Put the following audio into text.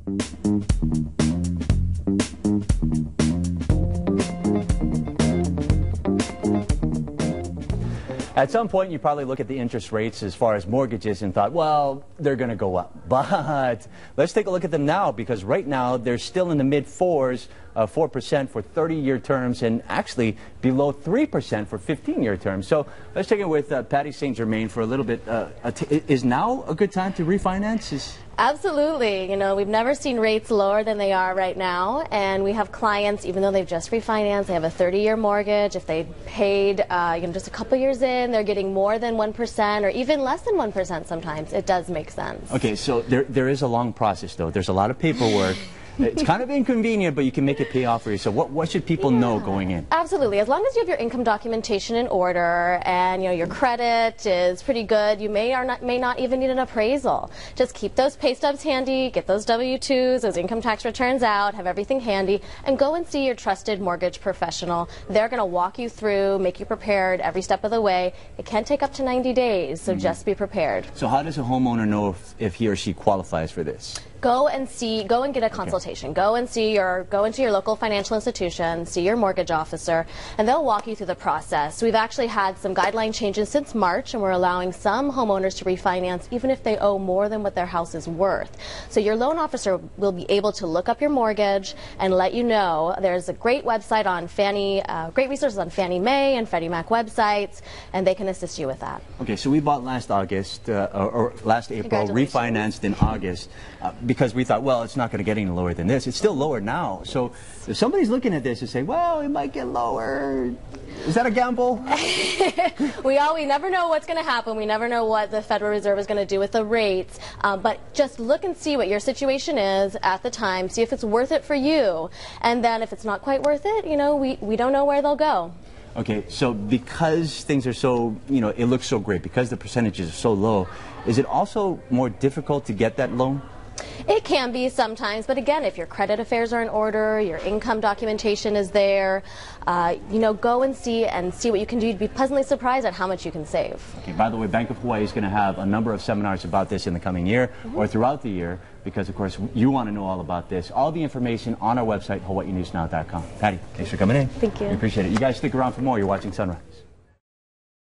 At some point, you probably look at the interest rates as far as mortgages and thought, well, they're going to go up. But let's take a look at them now, because right now they're still in the mid-4s, 4% for 30-year terms, and actually below 3% for 15-year terms. So let's take it with Patty St. Germain for a little bit. Is now a good time to refinance? Absolutely. You know, we've never seen rates lower than they are right now, and we have clients, even though they've just refinanced, they have a 30-year mortgage. If they paid just a couple years in, they're getting more than 1% or even less than 1% sometimes. It does make sense. Okay, so there is a long process, though. There's a lot of paperwork. It's kind of inconvenient, but you can make it pay off for you. So what should people know going in? Absolutely. As long as you have your income documentation in order and your credit is pretty good, you may not even need an appraisal. Just keep those pay stubs handy, get those W-2s, those income tax returns out, have everything handy, and go and see your trusted mortgage professional. They're going to walk you through, make you prepared every step of the way. It can take up to 90 days, so just be prepared. So how does a homeowner know if he or she qualifies for this? Go and get a consultation. Go into your local financial institution, see your mortgage officer, and they'll walk you through the process. We've actually had some guideline changes since March, and we're allowing some homeowners to refinance even if they owe more than what their house is worth. So your loan officer will be able to look up your mortgage and let you know. There's a great website on great resources on Fannie Mae and Freddie Mac websites, and they can assist you with that. Okay, so we bought last August, or last April, refinanced in August, because we thought, well, it's not going to get any lower than this. It's still lower now. So if somebody's looking at this and say, well, it might get lower, is that a gamble? We never know what's going to happen. We never know what the Federal Reserve is going to do with the rates. But just look and see what your situation is at the time. See if it's worth it for you. And then if it's not quite worth it, we don't know where they'll go. Okay, so because things are so, it looks so great, because the percentages are so low, is it also more difficult to get that loan? It can be sometimes, but again, if your credit affairs are in order, your income documentation is there, go and see what you can do. You'd be pleasantly surprised at how much you can save. Okay, by the way, Bank of Hawaii is going to have a number of seminars about this in the coming year or throughout the year, because of course you want to know all about this. All the information on our website, hawaiinewsnow.com. Patty, thanks for coming in. Thank you. We appreciate it. You guys stick around for more. You're watching Sunrise.